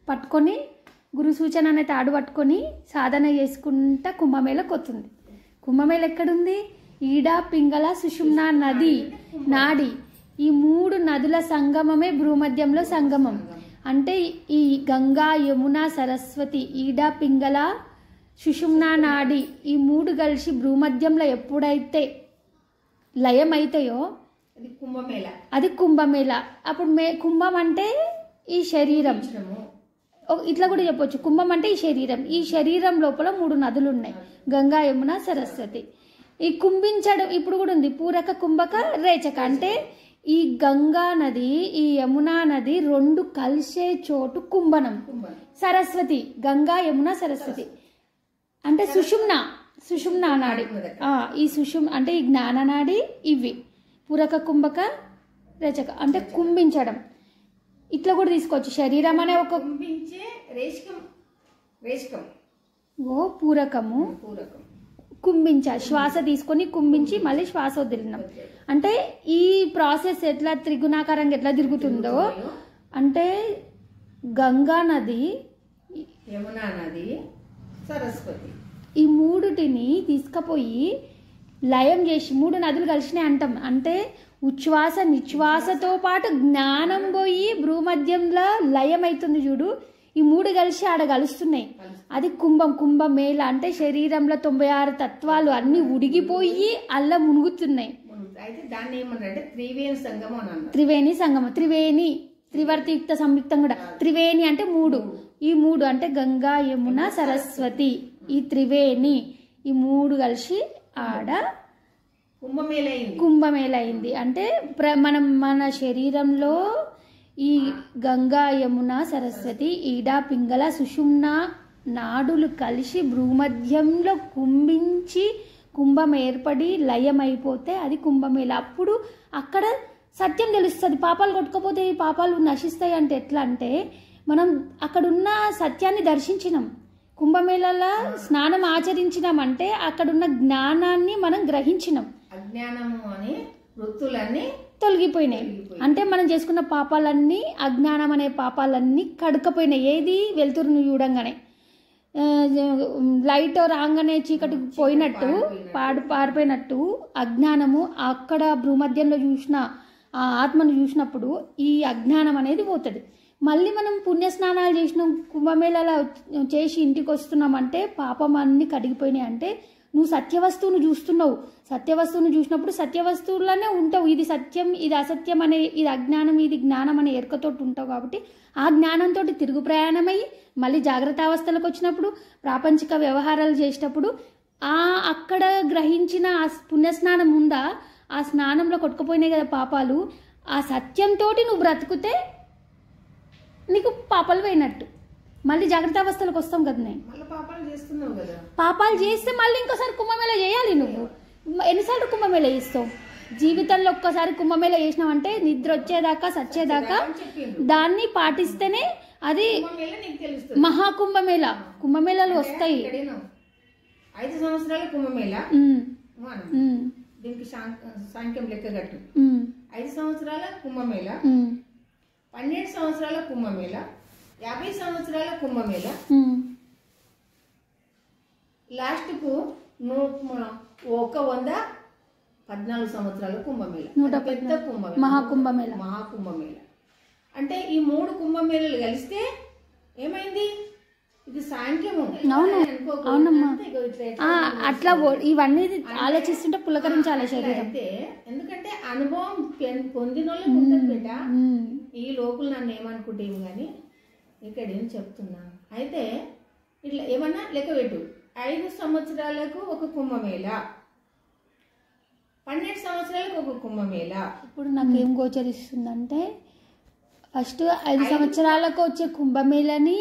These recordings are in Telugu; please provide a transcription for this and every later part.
పట్టుకొని గురు సూచన అనే తాడు పట్టుకొని సాధన చేసుకుంటా కుంభమేళకు వస్తుంది. కుంభమేళ ఎక్కడుంది? ఈడ, పింగళ, సుషుమ్న నది నాడి ఈ 3 నదుల సంగమమే భూమధ్యంలో సంగమం. అంటే ఈ గంగా, యమున, సరస్వతి, ఈడ, పింగళ, సుషుమ్న నాడి ఈ 3 కలిసి భూమధ్యంలో ఎప్పుడైతే లయమైతాయో అది కుంభమేళ. అప్పుడు కుంభం అంటే ఈ శరీరం, ఇట్లా కూడా చెప్పొచ్చు. కుంభం అంటే ఈ శరీరం. ఈ శరీరం లోపల 3 నదులు ఉన్నాయి, గంగా, యమున, సరస్వతి. ఈ కుంభించడం ఇప్పుడు కూడా ఉంది, పూరక, కుంభక, రేచక. అంటే ఈ గంగా నది, ఈ యమునా నది 2 కలిసే చోటు కుంభనం. సరస్వతి, గంగా, యమున, సరస్వతి అంటే సుషుమ్న నాడి. ఈ అంటే ఈ జ్ఞాననాడి. ఇవి పూరక, కుంభక, రేచక అంటే కుంభించడం. ఇట్లా కూడా తీసుకోవచ్చు. శరీరం అనే ఒక పూరకము, కుంభించాలి. శ్వాస తీసుకొని కుంభించి మళ్ళీ శ్వాస వదిలినాం. అంటే ఈ ప్రాసెస్ ఎట్లా త్రిగుణాకారంగా ఎట్లా తిరుగుతుందో అంటే గంగా నది, యమునా నది, సరస్వతి ఈ 3టిని తీసుకుపోయి లయం చేసి 3 నదులు కలిసినాయి అంటాం. అంటే ఉచ్ఛ్వాస నిశ్వాసతో పాటు జ్ఞానం పోయి భూమధ్యంలో లయం అవుతుంది చూడు. ఈ 3 కలిసి ఆడ కలుస్తున్నాయి. అది కుంభమేళ. అంటే శరీరంలో 96 తత్వాలు అన్ని ఉడిగిపోయి అల్ల మునుగుతున్నాయి. త్రివేణి సంగమం. త్రివర్తియుక్త సంయుక్తం కూడా. త్రివేణి అంటే 3. ఈ 3 అంటే గంగా, యమున, సరస్వతి. ఈ త్రివేణి ఈ 3 కలిసి ఆడ కుంభమేళ అయింది. అంటే మన శరీరంలో ఈ గంగా, యమున, సరస్వతి, ఈడ, పింగళ, సుషుమ్న నాడులు కలిసి భూమధ్యంలో కుంభించి కుంభం ఏర్పడి లయమైపోతే అది కుంభమేళ. అప్పుడు అక్కడ సత్యం తెలుస్తుంది. పాపాలు కొట్టుకపోతే ఈ పాపాలు నశిస్తాయి. అంటే ఎట్లా అంటే మనం అక్కడున్న సత్యాన్ని దర్శించినాం, కుంభమేళలో స్నానం ఆచరించినామంటే అక్కడున్న జ్ఞానాన్ని మనం గ్రహించినాం. అజ్ఞానము అనే వృత్తులన్నీ తొలగిపోయినాయి. అంటే మనం చేసుకున్న పాపాలన్నీ, అజ్ఞానం అనే పాపాలన్నీ కడుకపోయినాయి. ఏది? వెలుతురును చూడంగానే లైట్ రాగానే చీకటి పోయినట్టు, పారిపోయినట్టు అజ్ఞానము అక్కడ భూమధ్యంలో చూసిన ఆ ఆత్మను చూసినప్పుడు ఈ అజ్ఞానం అనేది పోతుంది. మళ్ళీ మనం పుణ్యస్నానాలు చేసినాం, కుంభమేళలో చేసి ఇంటికి వస్తున్నామంటే పాపం అన్నీ కడిగిపోయినాయి. అంటే నువ్వు సత్యవస్తువును చూస్తున్నావు. సత్యవస్తువును చూసినప్పుడు సత్యవస్తువులోనే ఉంటావు. ఇది సత్యం, ఇది అసత్యం అనే, ఇది అజ్ఞానం, ఇది జ్ఞానం అనే ఎరుకతో ఉంటావు. కాబట్టి ఆ జ్ఞానంతో తిరుగు ప్రయాణమై మళ్ళీ జాగ్రత్త అవస్థలకు వచ్చినప్పుడు, ప్రాపంచిక వ్యవహారాలు చేసేటప్పుడు అక్కడ గ్రహించిన ఆ పుణ్యస్నానం ఉందా, ఆ స్నానంలో కొట్టుకుపోయినాయి కదా పాపాలు. ఆ సత్యంతో నువ్వు బ్రతుకుతే నీకు పాపాలు పోయినట్టు. మళ్ళీ జాగ్రత్త అవస్థలకు వస్తాం కదా. నేను పాపాలు చేస్తే మళ్ళీ ఇంకోసారి కుంభమేళ చేయాలి. నువ్వు ఎన్నిసార్లు కుంభమేళ చేస్తావు? జీవితంలో ఒక్కసారి కుంభమేళ చేసినావంటే నిద్ర వచ్చేదాకా, సచ్చేదాకా దాన్ని పాటిస్తేనే అది మహాకుంభమేళ. కుంభమేళలు వస్తాయి. 5 సంవత్సరాల కుంభమేళ, దీనికి సాంఖ్యం లెక్క కట్టు. 5 సంవత్సరాల కుంభమేళ, 12 సంవత్సరాల కుంభమేళ, 50 సంవత్సరాల కుంభమేళ, లాస్ట్ కు 114 సంవత్సరాల కుంభమేళ, పెద్ద కుంభమేళ, మహాకుంభమేళ. అంటే ఈ 3 కుంభమేళలు కలిస్తే ఏమైంది? ఇది సాంఖ్యము. అవునమ్మా, అట్లా ఇవన్నీ ఆలోచిస్తుంటే పులకరించాలి శరీరం. ఎందుకంటే అనుభవం పొందిన వాళ్ళకి ఉంటుంది బిడ్డ. ఈ లోపల నన్ను ఏమనుకుంటేమి కానీ ఇక్కడ ఏం చెప్తున్నాను. అయితే ఇట్లా ఏమన్నా లెక్క పెట్టు. 5 సంవత్సరాలకు ఒక కుంభమేళ, 12 సంవత్సరాలకు ఒక కుంభమేళ. ఇప్పుడు నాకేం గోచరిస్తుందంటే ఫస్ట్ 5 సంవత్సరాలకు వచ్చే కుంభమేళని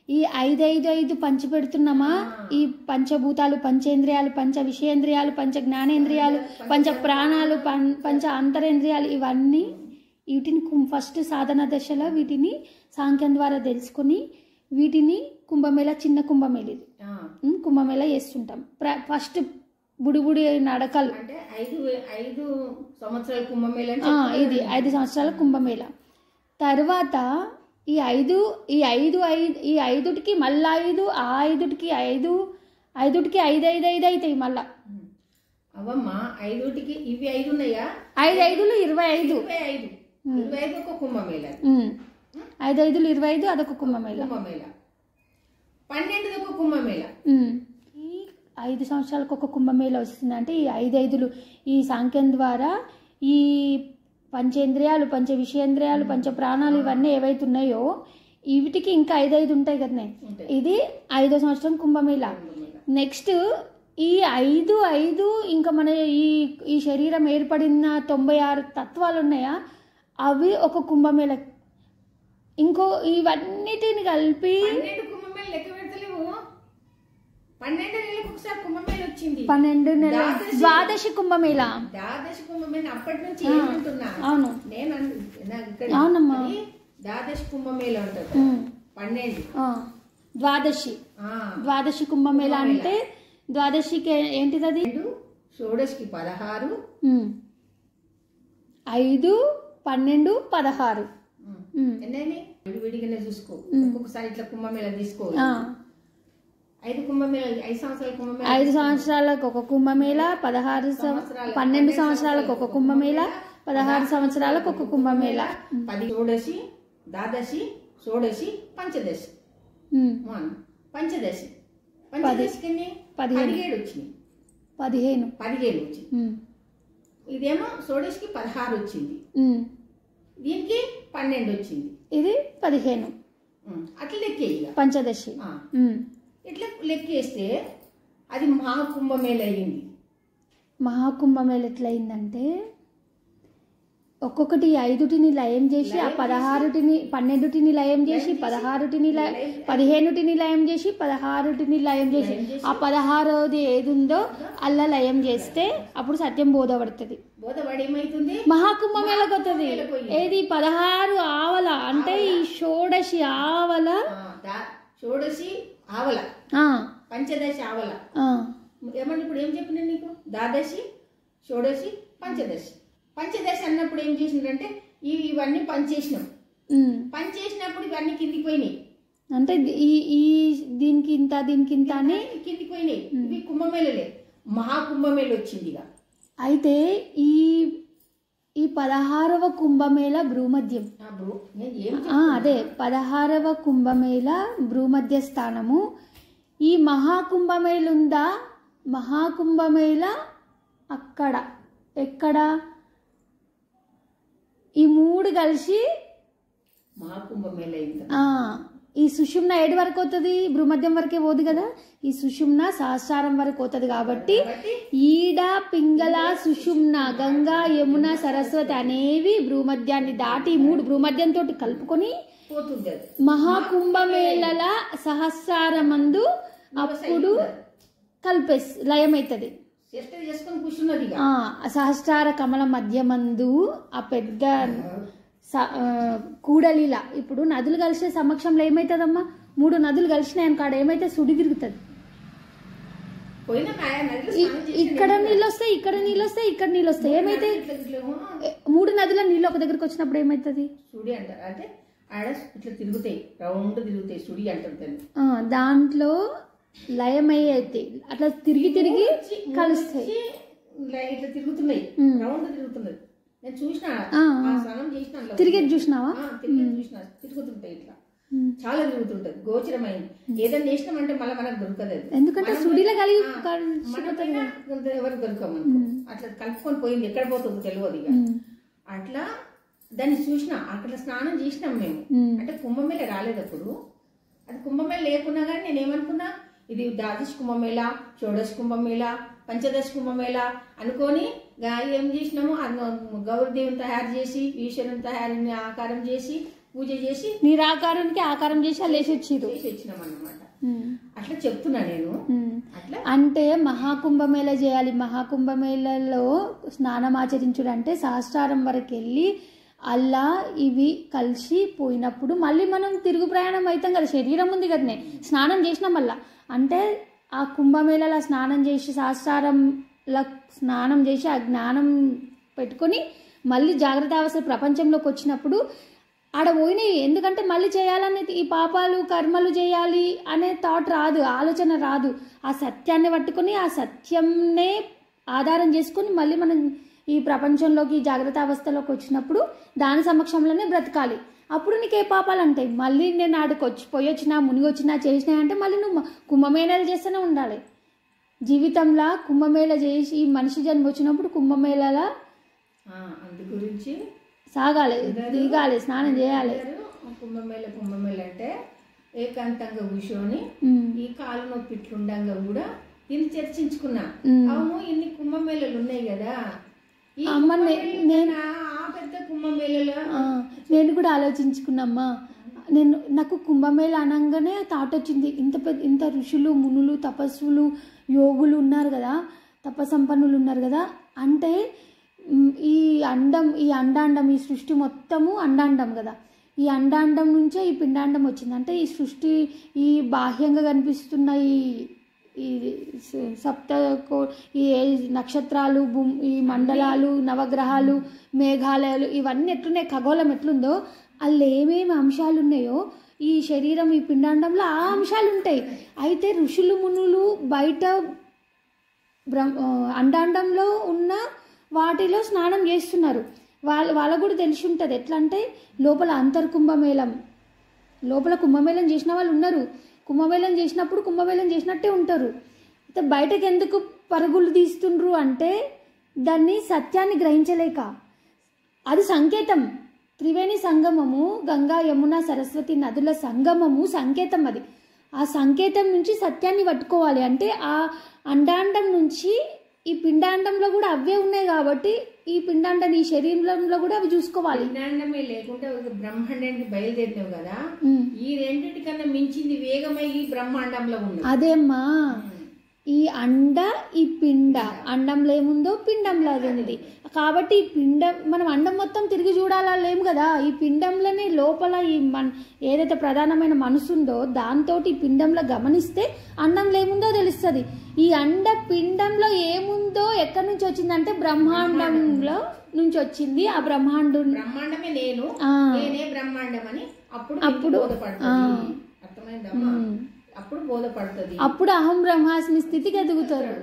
ఈ 5 పంచి పెడుతున్నామా? ఈ పంచభూతాలు, పంచేంద్రియాలు, పంచ విషయేంద్రియాలు, పంచ జ్ఞానేంద్రియాలు, పంచ ప్రాణాలు, పంచ అంతరేంద్రియాలు, ఇవన్నీ వీటిని ఫస్ట్ సాధన దశలో వీటిని సాంఖ్యం ద్వారా తెలుసుకొని వీటిని కుంభమేళ, చిన్న కుంభమేళ, ఇది కుంభమేళ చేస్తుంటాం. ఫస్ట్ బుడి నడకలు అంటే 5 సంవత్సరాల కుంభమేళ, ఇది 5 సంవత్సరాల కుంభమేళ. తర్వాత ఈ ఐదు ఈ ఐదు ఐదు ఈ ఐదుటికి మళ్ళీ ఐదు, ఆ ఐదుటికి ఐదు, ఐదుటికి ఐదు ఐదు ఐదు అవుతాయి మళ్ళా. అవమ్మా ఐదుటికి ఇవి 5 ఉన్నాయా? 5 5లు 25. 25 ఒక కుంభమేళ. 5 5లు 25 అదొక కుంభమేళ. 12 ఒక కుంభమేళ. ఈ 5 సంవత్సరాలకు ఒక కుంభమేళ వస్తుంది. అంటే ఈ 5 5లు ఈ సాంఖ్యం ద్వారా ఈ పంచేంద్రియాలు, పంచ విషయేంద్రియాలు, పంచ ప్రాణాలు ఇవన్నీ ఏవైతే ఉన్నాయో వీటికి ఇంకా 5 5 ఉంటాయి కదనే. ఇది 5వ సంవత్సరం కుంభమేళ. నెక్స్ట్ ఈ 5 5 ఇంకా మన ఈ శరీరం ఏర్పడిన 96 తత్వాలు ఉన్నాయా అవి ఒక కుంభమేళ. ఇంకో ఇవన్నిటిని కలిపి 12 కుంభమేళ లెక్క పెడతలేవు. 12 నెలలకు ఒకసారి కుంభమేళ వచ్చింది. 12 నెలల ద్వాదశి కుంభమేళ. ద్వాదశి కుంభమేళ అప్పటి నుంచి ఏమంటున్నా అవును నేను నాకు ఇక్కడ అవునమ్మా ద్వాదశి కుంభమేళ ఉంటుంది. 12 ద్వాదశి కుంభమేళ అంటే ద్వాదశికి ఏంటిది అది? షోడశికి 16, 5 12 16 ఎన్నైనా విడివిడిగానే చూసుకో. ఒక్కొక్కసారి ఇట్లా కుంభమేళ తీసుకో. 5 కుంభమేళ 5 సంవత్సరాల కుంభమేళ 5 సంవత్సరాలకు ఒక కుంభమేళ, 12 సంవత్సరాలకు ఒక కుంభమేళ, 16 సంవత్సరాలకు ఒక కుంభమేళ. 10 షోడశి, ద్వాదశి, షోడశి, పంచదశి. పంచదశి పంచదశికి 17 వచ్చింది. 15 వచ్చింది. ఇదేమో షోడశికి 16 వచ్చింది. దీనికి 12 వచ్చింది. ఇది 15. అట్లా లెక్కే ఇక పంచదశి. ఇట్లా లెక్కేస్తే అది మహాకుంభమేళ అయ్యింది. మహాకుంభమేళ ఎట్లయిందంటే ఒక్కొక్కటి 5టిని లయం చేసి ఆ 16టిని 12టిని లయం చేసి 16టిని 15టిని లయం చేసి 16టిని లయం చేసి ఆ 16వది ఏది ఉందో అలా లయం చేస్తే అప్పుడు సత్యం బోధపడుతుంది. బోధపడి ఏమైతుంది? మహాకుంభమేళకు వస్తుంది. ఏది 16 ఆవల అంటే ఈ షోడశి ఆవల, షోడశి ఆవల, పంచదశి ఆవల. ఏమన్నా ఇప్పుడు ఏం చెప్పినా నీకు? ద్వాదశి, షోడశి, పంచదశి. పంచదశి అన్నప్పుడు ఏం చేసిందంటే ఇవన్నీ పనిచేసినాం. పనిచేసినప్పుడు ఇవన్నీ కిందికి పోయినాయి. అంటే ఈ దీనికి ఇంత దీనికి ఇంత అని కిందికి పోయినాయి. ఇవి కుంభమేళలే. మహాకుంభమేళ వచ్చింది ఇక. అయితే ఈ 16వ కుంభమేళ భ్రూమధ్యం. అదే 16వ కుంభమేళ భ్రూమధ్య స్థానము. ఈ మహాకుంభమేళ ఉందా? మహాకుంభమేళ అక్కడ ఎక్కడ ఈ 3 కలిసి మహాకుంభమేళ. ఈ సుషుమ్న 7 వరకు అవుతుంది, భ్రూమధ్యం వరకే పోదు కదా. ఈ సుషుమ్న సహస్రారం వరకు అవుతుంది. కాబట్టి ఈడ పింగళ సుషుమ్న గంగా యమున సరస్వతి అనేవి భ్రూమధ్యాన్ని దాటి 3 భ్రూమధ్యంతో కలుపుకొని మహాకుంభమేళల సహస్రారమందు అప్పుడు లయమవుతుంది. సహస్రార కమల మధ్యమందు ఆ పెద్ద కూడలిలా ఇప్పుడు నదులు కలిసే సమక్షంలో ఏమవుతుందమ్మా? 3 నదులు కలిసినాయని కాడ ఏమైతే సుడి తిరుగుతుంది. ఇక్కడ నీళ్ళు వస్తాయి, ఇక్కడ నీళ్ళు వస్తాయి, ఇక్కడ నీళ్ళు వస్తాయి. ఏమైతే 3 నదుల నీళ్ళు ఒక దగ్గరకు వచ్చినప్పుడు ఏమైతుంది? సుడి అంటారు. అంటే ఆడ ఇట్లా తిరుగుతాయి, రౌండ్ తిరుగుతాయి, సుడి అంటారు. దాంట్లో లయమయ్యేది అట్లా తిరిగి తిరిగి కలుస్తాయి. ఇట్లా తిరుగుతున్నాయి, రౌండ్ తిరుగుతున్నాయి. నేను చూసిన, స్నానం చేసిన, తిరిగేది చూసినావా? తిరుగుతుంటాయి ఇట్లా, చాలా తిరుగుతుంటది. గోచరమైంది. ఏదైనా చేసినామంటే మళ్ళీ మనకు దొరకదు. ఎందుకంటే సుడిలో కలిగి ఎవరికి దొరకమనుకో. అట్లా కలుపుకొని పోయింది, ఎక్కడ పోతుందో తెలియదు ఇక. అట్లా దాన్ని చూసినా, అక్కడ స్నానం చేసినాం మేము. అంటే కుంభమేళ రాలేదప్పుడు. అది కుంభమేళ లేకున్నా కానీ నేనేమనుకున్నా, ఇది ద్వాదశి కుంభమేళ, షోడశి కుంభమేళ, పంచదశి కుంభమేళ అనుకొని ఏం చేసినాము, గౌరీదేవిని తయారు చేసి, ఈశ్వరుని తయారుని ఆకారం చేసి, పూజ చేసి, నిరాకారానికి ఆకారం చేసి లేచి వచ్చినాం అన్నమాట. అట్లా చెప్తున్నా నేను. అట్లా అంటే మహాకుంభమేళ చేయాలి. మహాకుంభమేళలో స్నానం ఆచరించుడు అంటే సహస్రారం వరకు వెళ్ళి అలా ఇవి కలిసి పోయినప్పుడు మళ్ళీ మనం తిరుగు ప్రయాణం అవుతాం కదా. శరీరం ఉంది కదనే, స్నానం చేసినాం మళ్ళా. అంటే ఆ కుంభమేళలో స్నానం చేసి సహస్రారంలో స్నానం చేసి ఆ జ్ఞానం పెట్టుకొని మళ్ళీ జాగ్రత్త అవస్థ ప్రపంచంలోకి వచ్చినప్పుడు ఆడ పోయినాయి. ఎందుకంటే మళ్ళీ చేయాలని ఈ పాపాలు కర్మలు చేయాలి అనే థాట్ రాదు, ఆలోచన రాదు. ఆ సత్యాన్ని పట్టుకొని ఆ సత్యంనే ఆధారం చేసుకొని మళ్ళీ మనం ఈ ప్రపంచంలోకి జాగ్రత్త అవస్థలోకి వచ్చినప్పుడు దాని సమక్షంలోనే బ్రతకాలి. అప్పుడు నీకు ఏ పాపాలు అంటాయి. మళ్ళీ నేను ఆడికి పోయొచ్చినా మునిగొచ్చినా చేసినా అంటే మళ్ళీ నువ్వు కుంభమేళాలు చేస్తూనే ఉండాలి. జీవితంలో కుంభమేళ చేసి మనిషి జన్మ వచ్చినప్పుడు కుంభమేళాల అందు గురించి సాగాలి, దిగాలి, స్నానం చేయాలి. కుంభమేళ అంటే ఏకాంతంగా కూర్చొని ఈ కాలు నొప్పి ఇట్లుండగా కూడా దీన్ని చర్చించుకున్నా. అవును ఇన్ని కుంభమేళలు ఉన్నాయి కదా, పెద్ద కుంభమేళలో నేను కూడా ఆలోచించుకున్నామ్మా. నాకు కుంభమేళ అనగానే థాట్ వచ్చింది, ఇంత ఋషులు మునులు తపస్సులు యోగులు ఉన్నారు కదా, తపసంపన్నులు ఉన్నారు కదా, అంటే ఈ అండాండం ఈ సృష్టి మొత్తము అండాండం కదా, ఈ అండాండం నుంచే ఈ పిండాండం వచ్చింది. అంటే ఈ సృష్టి ఈ బాహ్యంగా కనిపిస్తున్న ఈ ఈ నక్షత్రాలు, ఈ మండలాలు, నవగ్రహాలు, మేఘాలయాలు ఇవన్నీ ఎట్లున్నాయి, ఖగోళం ఎట్లుందో అందులో ఏమేమి అంశాలు ఉన్నాయో ఈ శరీరం ఈ పిండాండంలో ఆ అంశాలు ఉంటాయి. అయితే ఋషులు మునులు బయట అండాండంలో ఉన్న వాటిలో స్నానం చేస్తున్నారు. వాళ్ళకు కూడా తెలిసి ఉంటుంది. ఎట్లా అంటే లోపల అంతర్కుంభమేళం, లోపల కుంభమేళం చేసిన వాళ్ళు ఉన్నారు. కుంభమేళం చేసినప్పుడు కుంభమేళం చేసినట్టే ఉంటారు. అయితే బయటకు ఎందుకు పరుగులు తీస్తుండ్రు అంటే దాన్ని సత్యాన్ని గ్రహించలేక. అది సంకేతం. త్రివేణి సంగమము, గంగా యమున సరస్వతి నదుల సంగమము సంకేతం. అది ఆ సంకేతం నుంచి సత్యాన్ని పట్టుకోవాలి. అంటే ఆ అండాండం నుంచి ఈ పిండాండంలో కూడా అవే ఉన్నాయి కాబట్టి ఈ పిండాండం ఈ శరీరంలో కూడా అవి చూసుకోవాలి. పిండాండమే లేకుంటే బ్రహ్మాండానికి బయలుదేరినావు కదా, ఈ రెండింటికన్నా మించింది వేగమై ఈ బ్రహ్మాండంలో ఉంది. అదేమ్మా, ఈ అండ ఈ పిండ, అండంలో ఏముందో పిండంలో అది ఉంది కాబట్టి ఈ పిండం మనం అండం మొత్తం తిరిగి చూడాలా లేము కదా. ఈ పిండంలోనే లోపల ఈ ఏదైతే ప్రధానమైన మనసు ఉందో దాంతో ఈ పిండంలో గమనిస్తే అండంలో ఏముందో తెలుస్తుంది. ఈ అండ పిండంలో ఏముందో ఎక్కడి నుంచి వచ్చిందంటే బ్రహ్మాండంలో నుంచి వచ్చింది. ఆ బ్రహ్మాండమే నేనే బ్రహ్మాండం అని అప్పుడు అర్థమైందమ్మా. అప్పుడు బోధపడుతుంది. అప్పుడు అహం బ్రహ్మాస్మి స్థితికి ఎదుగుతారు.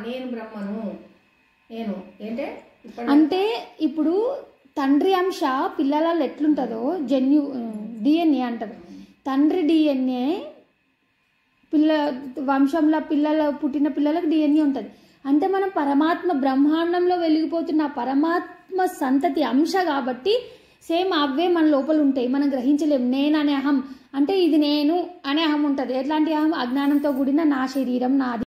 నేను బ్రహ్మను, నేను అంటే ఇప్పుడు తండ్రి అంశ పిల్లలలో ఎట్లుంటుందో డిఎన్ఏ అంటారు. తండ్రి డిఎన్ఏ వంశంలో పుట్టిన పిల్లలకు డిఎన్ఏ ఉంటుంది. అంటే మనం పరమాత్మ బ్రహ్మాండంలో వెలిగిపోతున్న పరమాత్మ సంతతి అంశ కాబట్టి సేమ్ అవే మన లోపల ఉంటాయి. మనం గ్రహించలేము. నేను అనే అహం అంటే ఇది నేను అనే అహం ఉంటుంది. ఎట్లాంటి అహం? అజ్ఞానంతో కూడిన నా శరీరం నాది.